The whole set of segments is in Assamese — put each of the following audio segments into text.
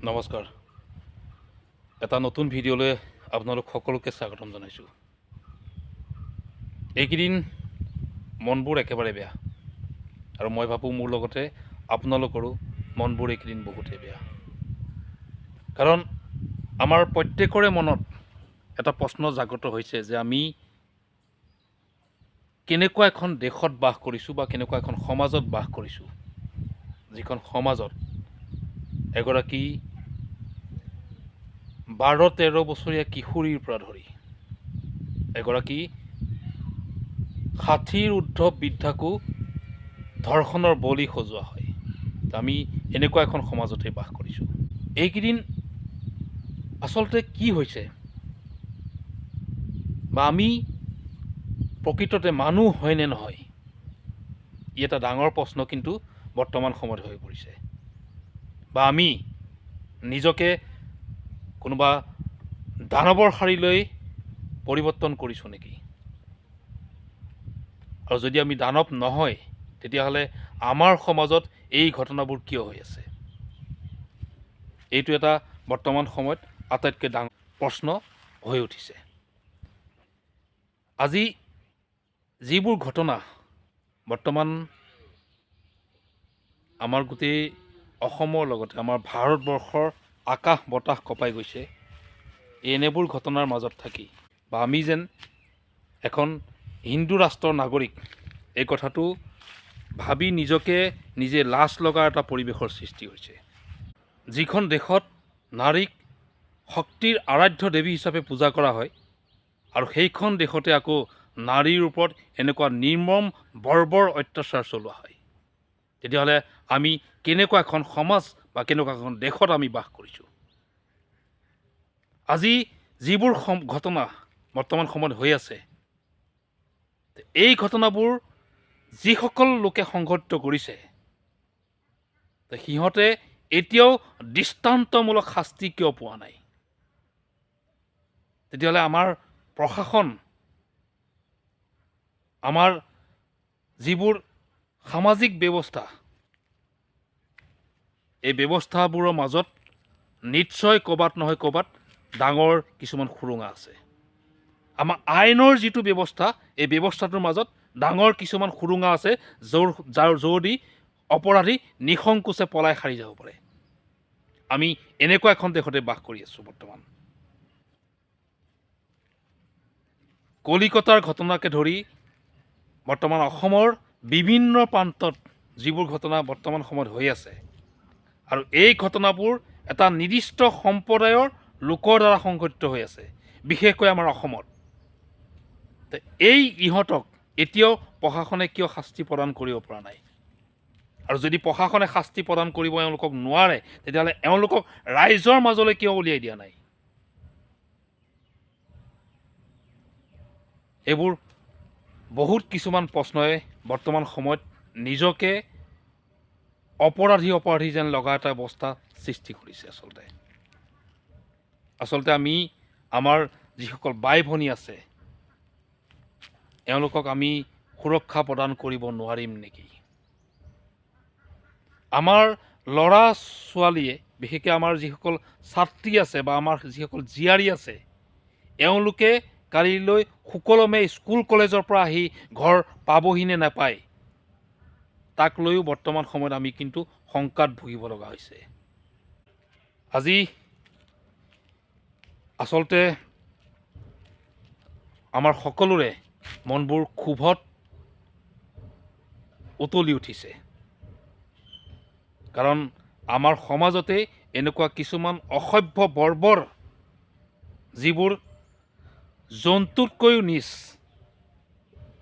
নমস্কাৰ। এটা নতুন ভিডিঅ'লৈ আপোনালোক সকলোকে স্বাগতম জনাইছোঁ। এইকেইদিন মনবোৰ একেবাৰে বেয়া আৰু মই ভাবোঁ মোৰ লগতে আপোনালোকৰো মনবোৰ এইকেইদিন বহুতেই বেয়া। কাৰণ আমাৰ প্ৰত্যেকৰে মনত এটা প্ৰশ্ন জাগ্ৰত হৈছে যে আমি কেনেকুৱা এখন দেশত বাস কৰিছোঁ বা কেনেকুৱা এখন সমাজত বাস কৰিছোঁ, যিখন সমাজত এগৰাকী 12-13 বছৰীয়া কিশোৰীৰ পৰা ধৰি এগৰাকী 60ৰ ঊৰ্ধ্ব বৃদ্ধাকো ধৰ্ষণৰ বলি সজোৱা হয়। আমি এনেকুৱা এখন সমাজতে বাস কৰিছোঁ। এইকেইদিন আচলতে কি হৈছে বা আমি প্ৰকৃততে মানুহ হয় নে নহয়, ই এটা ডাঙৰ প্ৰশ্ন কিন্তু বৰ্তমান সময়ত হৈ পৰিছে। বা আমি নিজকে কোনোবা দানৱৰ শাৰীলৈ পৰিৱৰ্তন কৰিছোঁ নেকি? আৰু যদি আমি দানৱ নহয়, তেতিয়াহ'লে আমাৰ সমাজত এই ঘটনাবোৰ কিয় হৈ আছে? এইটো এটা বৰ্তমান সময়ত আটাইতকৈ ডাঙৰ প্ৰশ্ন হৈ উঠিছে। আজি যিবোৰ ঘটনা বৰ্তমান আমাৰ গোটেই অসমৰ লগতে আমাৰ ভাৰতবৰ্ষৰ আকাশ বতাহ কঁপাই গৈছে, এনেবোৰ ঘটনাৰ মাজত থাকি বা আমি যেন এখন হিন্দু ৰাষ্ট্ৰৰ নাগৰিক, এই কথাটো ভাবি নিজকে নিজে লাজ লগা এটা পৰিৱেশৰ সৃষ্টি হৈছে। যিখন দেশত নাৰীক শক্তিৰ আৰাধ্য দেৱী হিচাপে পূজা কৰা হয়, আৰু সেইখন দেশতে আকৌ নাৰীৰ ওপৰত এনেকুৱা নিৰ্মম বৰ্বৰ অত্যাচাৰ চলোৱা হয়, তেতিয়াহ'লে আমি কেনেকুৱা এখন সমাজ বা কেনেকুৱা এখন দেশত আমি বাস কৰিছোঁ? আজি যিবোৰ ঘটনা বৰ্তমান সময়ত হৈ আছে, এই ঘটনাবোৰ যিসকল লোকে সংঘটিত কৰিছে, সিহঁতে এতিয়াও দৃষ্টান্তমূলক শাস্তি কিয় পোৱা নাই? তেতিয়াহ'লে আমাৰ প্ৰশাসন, আমাৰ যিবোৰ সামাজিক ব্যৱস্থা, এই ব্যৱস্থাবোৰৰ মাজত নিশ্চয় ক'ৰবাত নহয় ক'ৰবাত ডাঙৰ কিছুমান সুৰুঙা আছে। আমাৰ আইনৰ যিটো ব্যৱস্থা, এই ব্যৱস্থাটোৰ মাজত ডাঙৰ কিছুমান সুৰুঙা আছে, যাৰ যোগেদি অপৰাধী নিসংকোচে পলাই সাৰি যাব পাৰে। আমি এনেকুৱা এখন দেশতে বাস কৰি আছোঁ বৰ্তমান। কলিকতাৰ ঘটনাকে ধৰি বৰ্তমান অসমৰ বিভিন্ন প্ৰান্তত যিবোৰ ঘটনা বৰ্তমান সময়ত হৈ আছে, আৰু এই ঘটনাবোৰ এটা নিৰ্দিষ্ট সম্প্ৰদায়ৰ লোকৰ দ্বাৰা সংঘটিত হৈ আছে, বিশেষকৈ আমাৰ অসমত। এই ইহঁতক এতিয়াও প্ৰশাসনে কিয় শাস্তি প্ৰদান কৰিব পৰা নাই? আৰু যদি প্ৰশাসনে শাস্তি প্ৰদান কৰিব এওঁলোকক নোৱাৰে, তেতিয়াহ'লে এওঁলোকক ৰাইজৰ মাজলৈ কিয় উলিয়াই দিয়া নাই? এইবোৰ বহুত কিছুমান প্ৰশ্নই বৰ্তমান সময়ত নিজকে অপৰাধী যেন লগা এটা অৱস্থা সৃষ্টি কৰিছে। আচলতে আমি আমাৰ যিসকল বাই ভনী আছে, এওঁলোকক আমি সুৰক্ষা প্ৰদান কৰিব নোৱাৰিম নেকি? আমাৰ ল'ৰা ছোৱালীয়ে, বিশেষকৈ আমাৰ যিসকল ছাত্ৰী আছে বা আমাৰ যিসকল জীয়াৰী আছে, এওঁলোকে কালিলৈ সুকলমে স্কুল কলেজৰ পৰা আহি ঘৰ পাবহি নে নাপায়, তাক লৈও বৰ্তমান সময়ত আমি কিন্তু শংকাত ভুগিব লগা হৈছে। আজি আচলতে আমাৰ সকলোৰে মনবোৰ ক্ষোভত উতলি উঠিছে। কাৰণ আমাৰ সমাজতে এনেকুৱা কিছুমান অসভ্য বৰ্বৰ, যিবোৰ জন্তুতকৈও নীচ,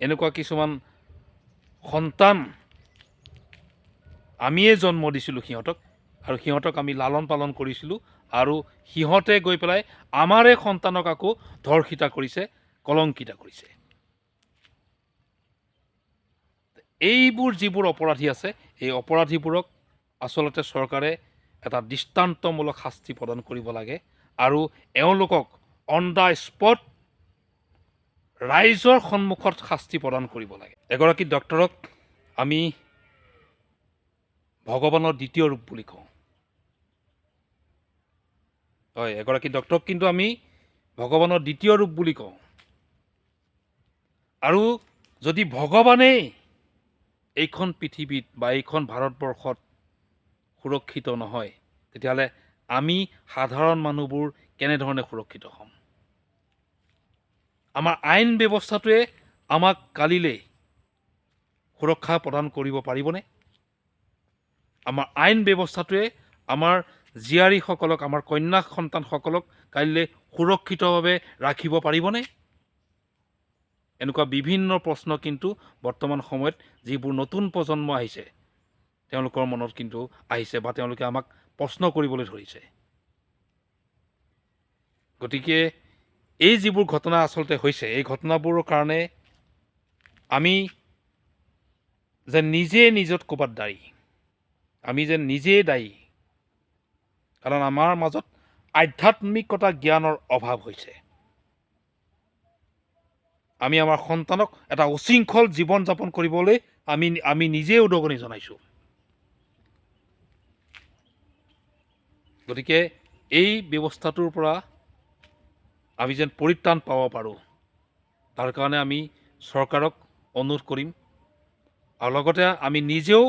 এনেকুৱা কিছুমান সন্তান আমিয়ে জন্ম দিছিলোঁ সিহঁতক, আৰু সিহঁতক আমি লালন পালন কৰিছিলোঁ, আৰু সিহঁতে গৈ পেলাই আমাৰে সন্তানক আকৌ ধৰ্ষিতা কৰিছে, কলংকিতা কৰিছে। এইবোৰ যিবোৰ অপৰাধী আছে, এই অপৰাধীবোৰক আচলতে চৰকাৰে এটা দৃষ্টান্তমূলক শাস্তি প্ৰদান কৰিব লাগে, আৰু এওঁলোকক অন দ্য স্পট ৰাইজৰ সন্মুখত শাস্তি প্ৰদান কৰিব লাগে। এগৰাকী ডক্টৰক আমি ভগৱানৰ দ্বিতীয় ৰূপ বুলি কওঁ। হয়, এগৰাকী ডক্টৰক কিন্তু আমি ভগৱানৰ দ্বিতীয় ৰূপ বুলি কওঁ। আৰু যদি ভগৱানেই এইখন পৃথিৱীত বা এইখন ভাৰতবৰ্ষত সুৰক্ষিত নহয়, তেতিয়াহ'লে আমি সাধাৰণ মানুহবোৰ কেনেধৰণে সুৰক্ষিত হ'ম? আমাৰ আইন ব্যৱস্থাটোৱে আমাক কালিলৈ সুৰক্ষা প্ৰদান কৰিব পাৰিবনে? আমাৰ আইন ব্যৱস্থাটোৱে আমাৰ জীয়াৰীসকলক, আমাৰ কন্যা সন্তানসকলক কাইলৈ সুৰক্ষিতভাৱে ৰাখিব পাৰিবনে? এনেকুৱা বিভিন্ন প্ৰশ্ন কিন্তু বৰ্তমান সময়ত যিবোৰ নতুন প্ৰজন্ম আহিছে তেওঁলোকৰ মনত কিন্তু আহিছে বা তেওঁলোকে আমাক প্ৰশ্ন কৰিবলৈ ধৰিছে। গতিকে এই যিবোৰ ঘটনা আচলতে হৈছে, এই ঘটনাবোৰৰ কাৰণে আমি যেন নিজে নিজত ক'ৰবাত দায়ী, আমি যেন নিজেই দায়ী। কাৰণ আমাৰ মাজত আধ্যাত্মিকতা জ্ঞানৰ অভাৱ হৈছে। আমি আমাৰ সন্তানক এটা উশৃংখল জীৱন যাপন কৰিবলৈ আমি নিজেই উদগনি জনাইছোঁ। গতিকে এই ব্যৱস্থাটোৰ পৰা আমি যেন পৰিত্ৰাণ পাব পাৰোঁ, তাৰ কাৰণে আমি চৰকাৰক অনুৰোধ কৰিম আৰু লগতে আমি নিজেও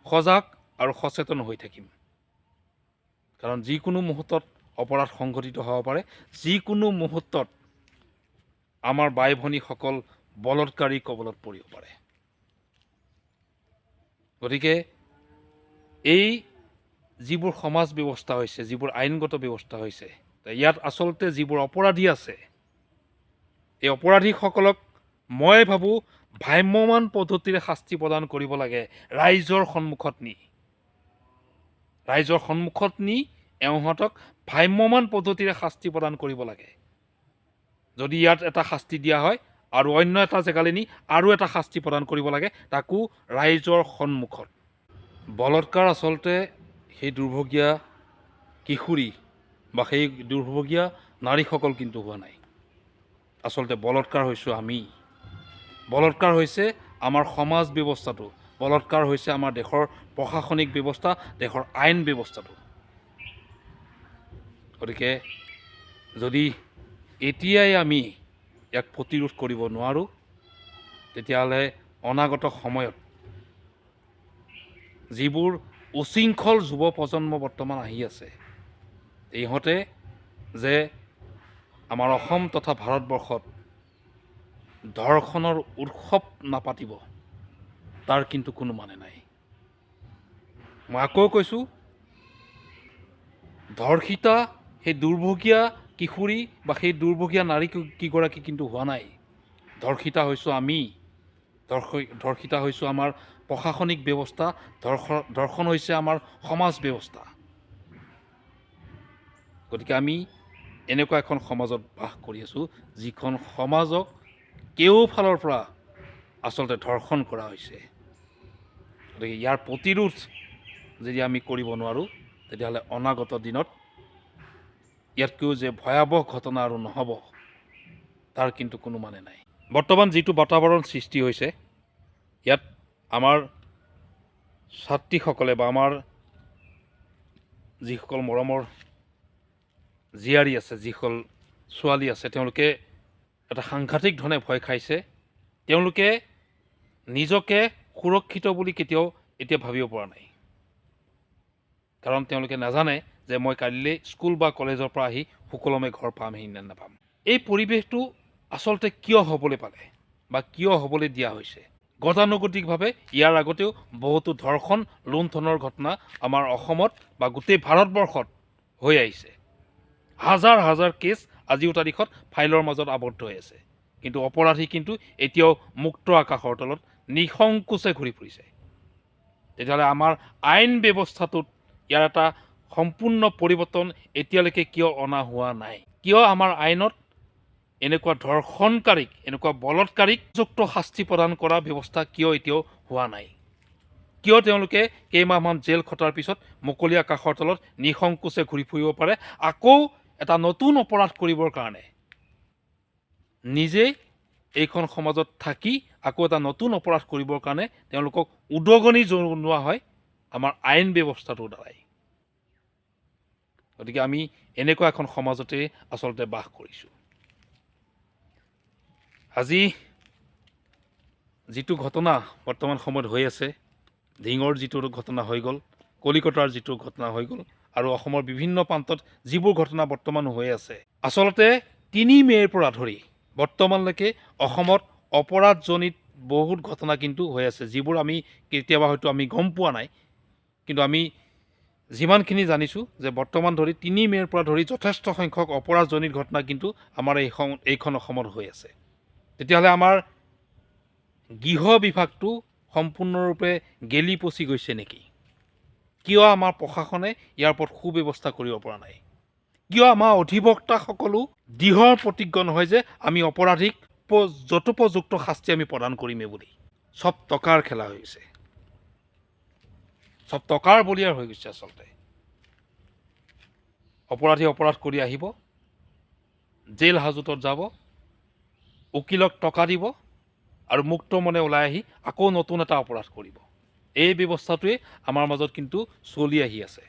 সজাগ আৰু সচেতন হৈ থাকিম। কাৰণ যিকোনো মুহূৰ্তত অপৰাধ সংঘটিত হ'ব পাৰে, যিকোনো মুহূৰ্তত আমাৰ বাই ভনীসকল বলৎকাৰী কবলত পৰিব পাৰে। গতিকে এই যিবোৰ সমাজ ব্যৱস্থা হৈছে, যিবোৰ আইনগত ব্যৱস্থা হৈছে, ইয়াত আচলতে যিবোৰ অপৰাধী আছে, এই অপৰাধীসকলক মই ভাবোঁ ভ্ৰাম্যমাণ পদ্ধতিৰে শাস্তি প্ৰদান কৰিব লাগে। ৰাইজৰ সন্মুখত নি এওঁহঁতক ভ্ৰাম্যমাণ পদ্ধতিৰে শাস্তি প্ৰদান কৰিব লাগে। যদি ইয়াত এটা শাস্তি দিয়া হয় আৰু অন্য এটা জেগালৈ নি আৰু এটা শাস্তি প্ৰদান কৰিব লাগে, তাকো ৰাইজৰ সন্মুখত। বলৎকাৰ আচলতে সেই দুৰ্ভগীয়া কিশোৰী বা সেই দুৰ্ভগীয়া নাৰীসকল কিন্তু হোৱা নাই। আচলতে বলৎকাৰ হৈছোঁ আমি। বলৎকাৰ হৈছে আমাৰ সমাজ ব্যৱস্থাটো, বলৎকাৰ হৈছে আমাৰ দেশৰ প্ৰশাসনিক ব্যৱস্থা, দেশৰ আইন ব্যৱস্থাটো। গতিকে যদি এতিয়াই আমি ইয়াক প্ৰতিৰোধ কৰিব নোৱাৰোঁ, তেতিয়াহ'লে অনাগত সময়ত যিবোৰ উশৃংখল যুৱ প্ৰজন্ম বৰ্তমান আহি আছে, ইহঁতে যে আমাৰ অসম তথা ভাৰতবৰ্ষত ধৰ্ষণৰ উৎসৱ নাপাতিব, তাৰ কিন্তু কোনো মানে নাই। মই আকৌ কৈছোঁ, ধৰ্ষিতা সেই দুৰ্ভগীয়া কিশোৰী বা সেই দুৰ্ভগীয়া নাৰী কিগৰাকী কিন্তু হোৱা নাই। ধৰ্ষিতা হৈছোঁ আমি, ধৰ্ষিতা হৈছোঁ আমাৰ প্ৰশাসনিক ব্যৱস্থা, ধৰ্ষণ হৈছে আমাৰ সমাজ ব্যৱস্থা। গতিকে আমি এনেকুৱা এখন সমাজত বাস কৰি আছোঁ, যিখন সমাজক কেওফালৰ পৰা আচলতে ধৰ্ষণ কৰা হৈছে। গতিকে ইয়াৰ প্ৰতিৰোধ যদি আমি কৰিব নোৱাৰোঁ, তেতিয়াহ'লে অনাগত দিনত ইয়াতকৈও যে ভয়াৱহ ঘটনা আৰু নহ'ব, তাৰ কিন্তু কোনো মানে নাই। বৰ্তমান যিটো বাতাবৰণ সৃষ্টি হৈছে, ইয়াত আমাৰ ছাত্ৰীসকলে বা আমাৰ যিসকল মৰমৰ জীয়াৰী আছে, যিসকল ছোৱালী আছে, তেওঁলোকে এটা সাংঘাতিক ধৰণে ভয় খাইছে। তেওঁলোকে নিজকে সুৰক্ষিত বুলি কেতিয়াও এতিয়া ভাবিব পৰা নাই। কাৰণ তেওঁলোকে নাজানে যে মই কাইলৈ স্কুল বা কলেজৰ পৰা আহি সুকলমে ঘৰ পামহি নে নাপাম। এই পৰিৱেশটো আচলতে কিয় হ'বলৈ পালে বা কিয় হ'বলৈ দিয়া হৈছে? গতানুগতিকভাৱে ইয়াৰ আগতেও বহুতো ধৰ্ষণ, লুণ্ঠনৰ ঘটনা আমাৰ অসমত বা গোটেই ভাৰতবৰ্ষত হৈ আহিছে। হাজাৰ হাজাৰ কেছ আজিও তাৰিখত ফাইলৰ মাজত আবদ্ধ হৈ আছে, কিন্তু অপৰাধী কিন্তু এতিয়াও মুক্ত আকাশৰ তলত নিসংকোচে ঘূৰি ফুৰিছে। তেতিয়াহ'লে আমাৰ আইন ব্যৱস্থাটোত ইয়াৰ এটা সম্পূৰ্ণ পৰিৱৰ্তন এতিয়ালৈকে কিয় অনা হোৱা নাই? কিয় আমাৰ আইনত এনেকুৱা ধৰ্ষণকাৰীক, এনেকুৱা বলৎকাৰীক যুক্ত শাস্তি প্ৰদান কৰা ব্যৱস্থা কিয় এতিয়াও হোৱা নাই? কিয় তেওঁলোকে কেইমাহমান জেল খটাৰ পিছত মুকলি আকাশৰ তলত নিসংকোচে ঘূৰি ফুৰিব পাৰে, আকৌ এটা নতুন অপৰাধ কৰিবৰ কাৰণে নিজেই এইখন সমাজত থাকি আকৌ এটা নতুন অপৰাধ কৰিবৰ কাৰণে তেওঁলোকক উদগনি জনোৱা হয় আমাৰ আইন ব্যৱস্থাটোৰ দ্বাৰাই। গতিকে আমি এনেকুৱা এখন সমাজতে আচলতে বাস কৰিছোঁ। আজি যিটো ঘটনা বৰ্তমান সময়ত হৈ আছে, ধিঙৰ যিটো ঘটনা হৈ গ'ল, কলিকতাৰ যিটো ঘটনা হৈ গ'ল, আৰু অসমৰ বিভিন্ন প্ৰান্তত যিবোৰ ঘটনা বৰ্তমান হৈ আছে, আচলতে ৩ মে'ৰ পৰা ধৰি বৰ্তমানলৈকে অসমত অপৰাধজনিত বহুত ঘটনা কিন্তু হৈ আছে, যিবোৰ আমি কেতিয়াবা হয়তো আমি গম পোৱা নাই। কিন্তু আমি যিমানখিনি জানিছোঁ যে বৰ্তমান ধৰি ৩ মে'ৰ পৰা ধৰি যথেষ্ট সংখ্যক অপৰাধজনিত ঘটনা কিন্তু আমাৰ এইখন অসমত হৈ আছে। তেতিয়াহ'লে আমাৰ গৃহ বিভাগটো সম্পূৰ্ণৰূপে গেলি পচি গৈছে নেকি? কিয় আমাৰ প্ৰশাসনে ইয়াৰ ওপৰত সুব্যৱস্থা কৰিব পৰা নাই? কিয় আমাৰ অধিবক্তাসকলো দৃঢ় প্ৰতিজ্ঞ নহয় যে আমি অপৰাধীক যথোপযুক্ত শাস্তি আমি প্ৰদান কৰিমেই বুলি? চব টকাৰ খেলা হৈছে, চব টকাৰ বলিয়াৰ হৈ গৈছে। আচলতে অপৰাধী অপৰাধ কৰি আহিব, জেল হাজতত যাব, উকিলক টকা দিব, আৰু মুক্ত মনে ওলাই আহি আকৌ নতুন এটা অপৰাধ কৰিব। এই ব্যৱস্থাটোৱে আমাৰ মাজত কিন্তু চলি আহি আছে।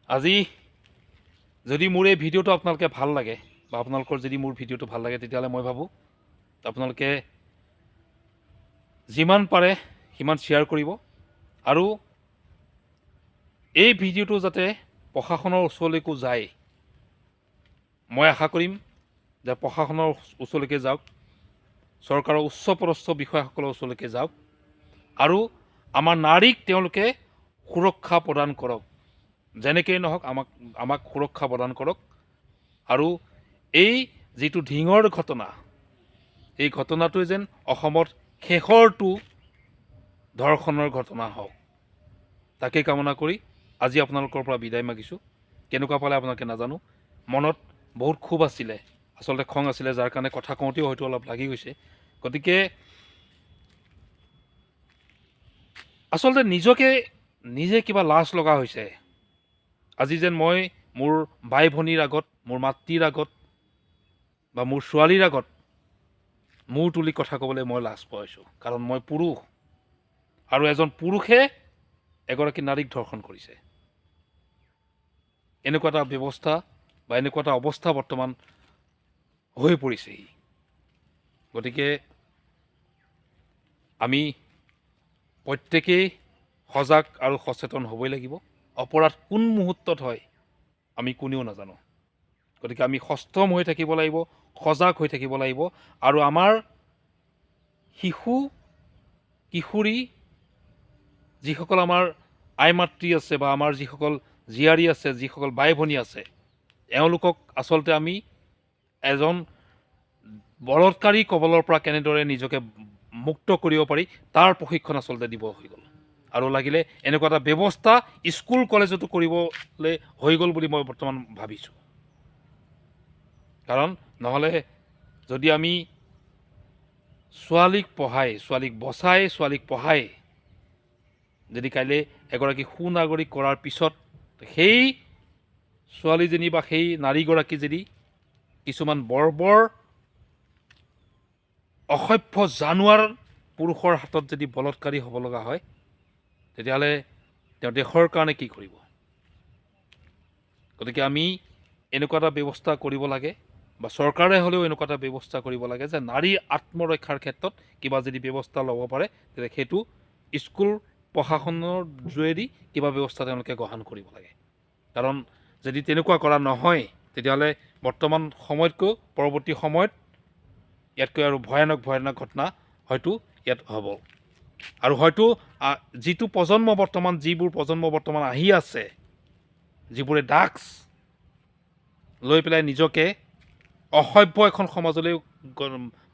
আজি যদি মোৰ এই ভিডিঅ'টো আপোনালোকে ভাল লাগে, বা আপোনালোকৰ যদি মোৰ ভিডিঅ'টো ভাল লাগে, তেতিয়াহ'লে মই ভাবোঁ আপোনালোকে যিমান পাৰে সিমান শ্বেয়াৰ কৰিব, আৰু এই ভিডিঅ'টো যাতে প্ৰশাসনৰ ওচৰলৈকো যায়। মই আশা কৰিম যে প্ৰশাসনৰ ওচৰলৈকে যাওক, চৰকাৰৰ উচ্চপদস্থ বিষয়াসকলৰ ওচৰলৈকে যাওক, আৰু আমাৰ নাৰীক তেওঁলোকে সুৰক্ষা প্ৰদান কৰক। যেনেকেই নহওক আমাক সুৰক্ষা প্ৰদান কৰক, আৰু এই যিটো ধিঙৰ ঘটনা, এই ঘটনাটোৱে যেন অসমত শেষৰটো ধৰ্ষণৰ ঘটনা হওক, তাকে কামনা কৰি আজি আপোনালোকৰ পৰা বিদায় মাগিছোঁ। কেনেকুৱা পালে আপোনালোকে নাজানো, মনত বহুত ক্ষোভ আছিলে, আচলতে খং আছিলে, যাৰ কাৰণে কথা কওঁতেও হয়তো অলপ লাগি গৈছে। গতিকে আচলতে নিজে কিবা লাজ লগা হৈছে। আজি যেন মই মোৰ বাই ভনীৰ আগত, মোৰ মাতৃৰ আগত, বা মোৰ ছোৱালীৰ আগত মূৰ তুলি কথা ক'বলৈ মই লাজ পাইছোঁ। কাৰণ মই পুৰুষ, আৰু এজন পুৰুষে এগৰাকী নাৰীক ধৰ্ষণ কৰিছে। এনেকুৱা এটা ব্যৱস্থা বা এনেকুৱা এটা অৱস্থা বৰ্তমান হৈ পৰিছেহি। গতিকে আমি প্ৰত্যেকেই সজাগ আৰু সচেতন হ'বই লাগিব। অপৰাধ কোন মুহূৰ্তত হয় আমি কোনেও নাজানো। গতিকে আমি সষ্টম হৈ থাকিব লাগিব, সজাগ হৈ থাকিব লাগিব, আৰু আমাৰ শিশু কিশোৰী যিসকল আমাৰ আই মাতৃ আছে, বা আমাৰ যিসকল জীয়াৰী আছে, যিসকল বাই ভনী আছে, এওঁলোকক আচলতে আমি এজন বলৎকাৰী কবলৰ পৰা কেনেদৰে নিজকে মুক্ত কৰিব পাৰি তাৰ প্ৰশিক্ষণ আচলতে দিব হৈ গ'ল। আৰু লাগিলে এনেকুৱা এটা ব্যৱস্থা স্কুল কলেজতো কৰিবলৈ হৈ গ'ল বুলি মই বৰ্তমান ভাবিছোঁ। কাৰণ নহ'লে যদি আমি ছোৱালীক পঢ়াই, ছোৱালীক বচাই, ছোৱালীক পঢ়াই যদি কাইলৈ এগৰাকী সুনাগৰিক কৰাৰ পিছত সেই ছোৱালীজনী বা সেই নাৰীগৰাকী যদি কিছুমান বৰ্বৰ অসভ্য জানোৱাৰ পুৰুষৰ হাতত যদি বলৎকাৰী হ'ব লগা হয়, তেতিয়াহ'লে তেওঁ দেশৰ কাৰণে কি কৰিব? গতিকে আমি এনেকুৱা এটা ব্যৱস্থা কৰিব লাগে, বা চৰকাৰে হ'লেও এনেকুৱা এটা ব্যৱস্থা কৰিব লাগে যে নাৰীৰ আত্মৰক্ষাৰ ক্ষেত্ৰত কিবা যদি ব্যৱস্থা ল'ব পাৰে, তেতিয়া সেইটো স্কুল প্ৰশাসনৰ যোগেদি কিবা ব্যৱস্থা তেওঁলোকে গ্ৰহণ কৰিব লাগে। কাৰণ যদি তেনেকুৱা কৰা নহয়, তেতিয়াহ'লে বৰ্তমান সময়তকৈ পৰৱৰ্তী সময়ত ইয়াতকৈ আৰু ভয়ানক ঘটনা হয়তো ইয়াত হ'ব। আৰু হয়তো যিবোৰ প্ৰজন্ম বৰ্তমান আহি আছে, যিবোৰে ড্ৰাগছ লৈ পেলাই নিজকে অসভ্য এখন সমাজলৈ,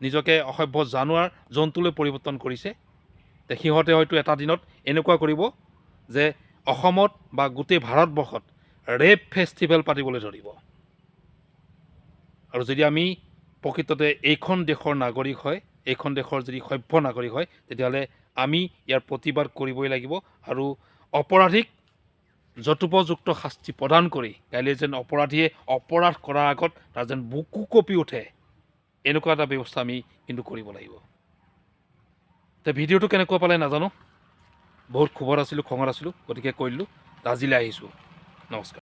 নিজকে অসভ্য জানোৱাৰ জন্তুলৈ পৰিৱৰ্তন কৰিছে, সিহঁতে হয়তো এটা দিনত এনেকুৱা কৰিব যে অসমত বা গোটেই ভাৰতবৰ্ষত ৰেপ ফেষ্টিভেল পাতিবলৈ ধৰিব। আৰু যদি আমি প্ৰকৃততে এইখন দেশৰ নাগৰিক হয়, এইখন দেশৰ যদি সভ্য নাগৰিক হয়, তেতিয়াহ'লে আমি ইয়াৰ প্ৰতিবাদ কৰিবই লাগিব, আৰু অপৰাধীক যথোপযুক্ত শাস্তি প্ৰদান কৰি কাইলৈ যেন অপৰাধীয়ে অপৰাধ কৰাৰ আগত তাৰ যেন বুকু কঁপি উঠে, এনেকুৱা এটা ব্যৱস্থা আমি কিন্তু কৰিব লাগিব। ভিডিঅ'টো কেনেকুৱা পালে নাজানো, বহুত ক্ষোভত আছিলোঁ, খঙত আছিলোঁ, গতিকে কৈ দিলোঁ। আজিলৈ আহিছোঁ। নমস্কাৰ।